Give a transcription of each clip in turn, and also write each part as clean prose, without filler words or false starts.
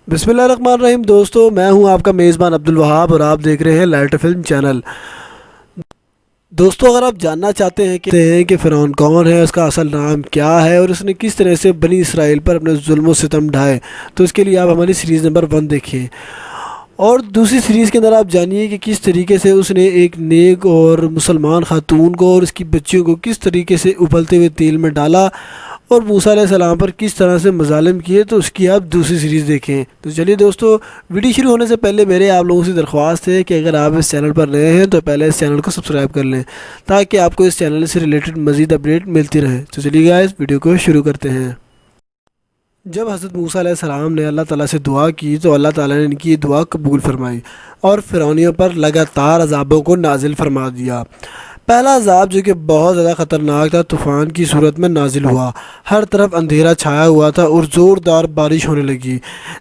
बिस्मिल्लाहिर्रहमानिर्रहीम। दोस्तों, मैं हूं आपका मेज़बान अब्दुल वहाब और आप देख रहे हैं लाइट फिल्म चैनल। दोस्तों, अगर आप जानना चाहते हैं कि फ़िरौन कौन है, उसका असल नाम क्या है और उसने किस तरह से बनी इसराइल पर अपने जुल्म व सितम ढाए, तो इसके लिए आप हमारी सीरीज़ नंबर 1 देखिए। और दूसरी सीरीज़ के अंदर आप जानिए कि किस तरीके से उसने एक नेक और मुसलमान खातून को और उसकी बच्चियों को किस तरीके से उबलते हुए तेल में डाला और मूसा अलैहिस्सलाम पर किस तरह से मज़ालिम किए, तो उसकी आप दूसरी सीरीज़ देखें। तो चलिए दोस्तों, वीडियो शुरू होने से पहले मेरे आप लोगों से दरख्वास्त है कि अगर आप इस चैनल पर नए हैं तो पहले इस चैनल को सब्सक्राइब कर लें ताकि आपको इस चैनल से रिलेटेड मज़ीद अपडेट मिलती रहे। तो चलिए गाइस, वीडियो को शुरू करते हैं। जब हज़रत मूसा अलैहिस्सलाम ने अल्लाह ताला से दुआ की तो अल्लाह ताला ने इनकी ये दुआ कबूल फरमाई और फ़िरौनियों पर लगातार अज़ाबों को नाजिल फरमा दिया। पहला अज़ाब, जो कि बहुत ज़्यादा ख़तरनाक था, तूफ़ान की सूरत में नाजिल हुआ। हर तरफ अंधेरा छाया हुआ था और ज़ोरदार बारिश होने लगी।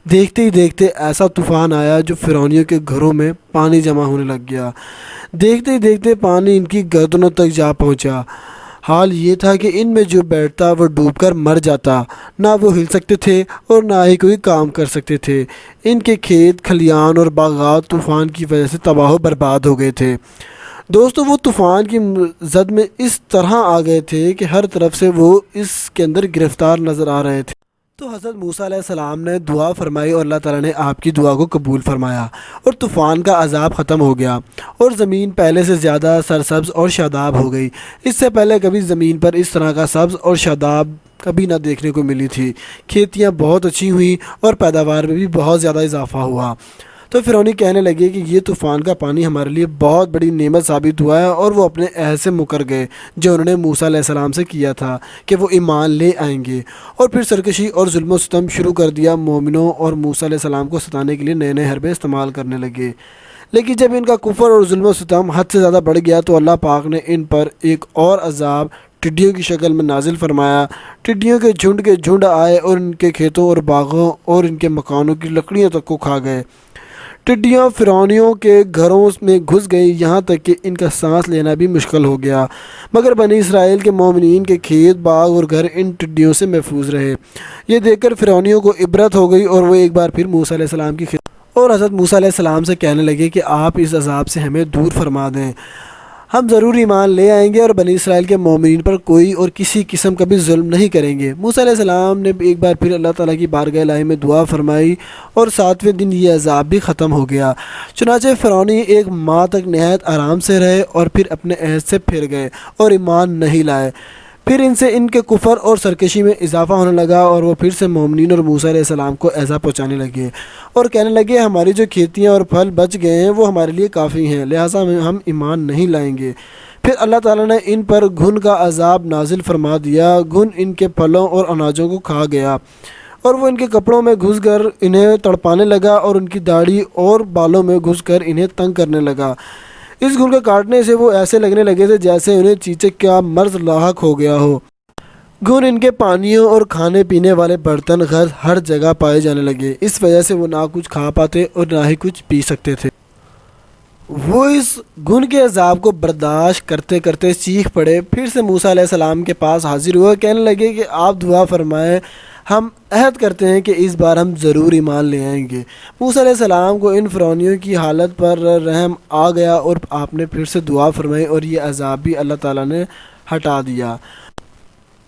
देखते ही देखते ऐसा तूफ़ान आया जो फ़िरौनियों के घरों में पानी जमा होने लग गया। देखते ही देखते पानी इनकी गर्दनों तक जा पहुंचा। हाल ये था कि इनमें जो बैठता वो डूबकर मर जाता। ना वो हिल सकते थे और ना ही कोई काम कर सकते थे। इनके खेत खलियान और बागात तूफ़ान की वजह से तबाह बर्बाद हो गए थे। दोस्तों, वो तूफ़ान की जद में इस तरह आ गए थे कि हर तरफ से वो इसके अंदर गिरफ़्तार नज़र आ रहे थे। तो हज़रत मूसा अलैहिस्सलाम ने दुआ फरमाई और अल्लाह ताला ने आपकी दुआ को कबूल फरमाया और तूफ़ान का अज़ाब ख़त्म हो गया और ज़मीन पहले से ज़्यादा सरसब्ज़ और शादाब हो गई। इससे पहले कभी ज़मीन पर इस तरह का सब्ज़ और शादाब कभी ना देखने को मिली थी। खेतियाँ बहुत अच्छी हुई और पैदावार में भी बहुत ज़्यादा इजाफ़ा हुआ। तो फ़िरौनी कहने लगे कि ये तूफ़ान का पानी हमारे लिए बहुत बड़ी नेमत साबित हुआ है, और वो अपने अहद से मुकर गए जो उन्होंने मूसा अलैहिस्सलाम से किया था कि वो ईमान ले आएंगे। और फिर सरकशी और जुल्म सितम शुरू कर दिया। मोमिनों और मूसा अलैहिस्सलाम को सताने के लिए नए नए हरबे इस्तेमाल करने लगे। लेकिन जब इनका कुफर और जुल्म सितम हद से ज़्यादा बढ़ गया तो अल्लाह पाक ने इन पर एक और अज़ाब टिड्डियों की शक्ल में नाजिल फरमाया। टिड्डियों के झुंड आए और इनके खेतों और बागों और इनके मकानों की लकड़ियों तक को खा गए। टिड्डियाँ फ़िरौनियों के घरों में घुस गई, यहाँ तक कि इनका सांस लेना भी मुश्किल हो गया। मगर बनी इसराइल के मोमिनीन के खेत बाग और घर इन टिड्डियों से महफूज रहे। ये देखकर फ़िरौनियों को इबरत हो गई और वो एक बार फिर मूसा अलैहिस्सलाम की और हज़रत मूसा अलैहिस्सलाम से कहने लगे कि आप इस अज़ाब से हमें दूर फरमा दें, हम ज़रूर ईमान ले आएंगे और बनी इसराइल के मोमिनीन पर कोई और किसी किस्म का भी जुल्म नहीं करेंगे। मूसा अलैहिस्सलाम ने एक बार फिर अल्लाह ताला की बारगाह इलाही में दुआ फरमाई और 7वें दिन ये अज़ाब भी ख़त्म हो गया। चुनांचे फ़िरौनी एक माह तक नहायत आराम से रहे और फिर अपने अहद से फिर गए और ईमान नहीं लाए। फिर इनसे इनके कुफर और सरकशी में इजाफा होने लगा और वो फिर से मोमिनीन और मूसा अलैहिस्सलाम को ऐसा पहुँचाने लगे और कहने लगे, हमारी जो खेतियाँ और फल बच गए हैं वो हमारे लिए काफ़ी हैं, लिहाजा हम ईमान नहीं लाएंगे। फिर अल्लाह ताला ने इन पर घुन का अज़ाब नाजिल फरमा दिया। घुन इनके फलों और अनाजों को खा गया और वो इनके कपड़ों में घुसकर इन्हें तड़पाने लगा और उनकी दाढ़ी और बालों में घुसकर इन्हें तंग करने लगा। इस घुन के काटने से वो ऐसे लगने लगे थे जैसे उन्हें चीचक का मर्ज लाहक हो गया हो। घुन इनके पानियों और खाने पीने वाले बर्तन घर हर जगह पाए जाने लगे। इस वजह से वो ना कुछ खा पाते और ना ही कुछ पी सकते थे। वो इस घुन के अज़ाब को बर्दाश्त करते करते चीख पड़े। फिर से मूसा अलैहिस्सलाम के पास हाजिर हुआ, कहने लगे कि आप दुआ फरमाएं, हम अहद करते हैं कि इस बार हम ज़रूर ईमान ले आएंगे। मूसा अलैहिस्सलाम को इन फ़िरौनियों की हालत पर रहम आ गया और आपने फिर से दुआ फरमाई और ये अज़ाब भी अल्लाह ताला ने हटा दिया।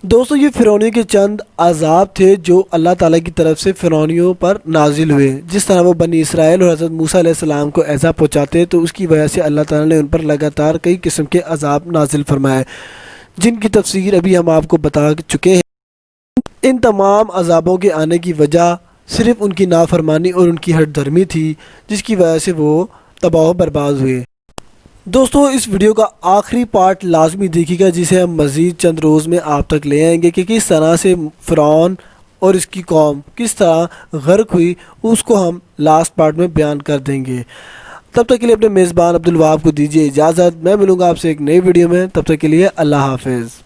दोस्तों, ये फ़िरौनियों के चंद अज़ाब थे जो अल्लाह ताला की तरफ से फ़िरौनियों पर नाजिल हुए। जिस तरह वो बनी इसराइल और हज़रत मूसा अलैहिस्सलाम को ऐसा पहुँचाते तो उसकी वजह से अल्लाह ताला ने उन पर लगातार कई किस्म के अज़ाब नाजिल फरमाए, जिनकी तफसीर अभी हम आपको बता चुके हैं। इन तमाम अज़ाबों के आने की वजह सिर्फ़ उनकी नाफरमानी और उनकी हट धर्मी थी, जिसकी वजह से वो तबाह बर्बाद हुए। दोस्तों, इस वीडियो का आखिरी पार्ट लाजमी देखिएगा, जिसे हम मज़ीद चंद रोज़ में आप तक ले आएंगे कि किस तरह से फ़िरौन और इसकी कौम किस तरह गर्क हुई, उसको हम लास्ट पार्ट में बयान कर देंगे। तब तक के लिए अपने मेज़बान अब्दुल वहाब को दीजिए इजाज़त। मैं मिलूँगा आपसे एक नई वीडियो में, तब तक के लिए अल्लाह हाफ़िज़।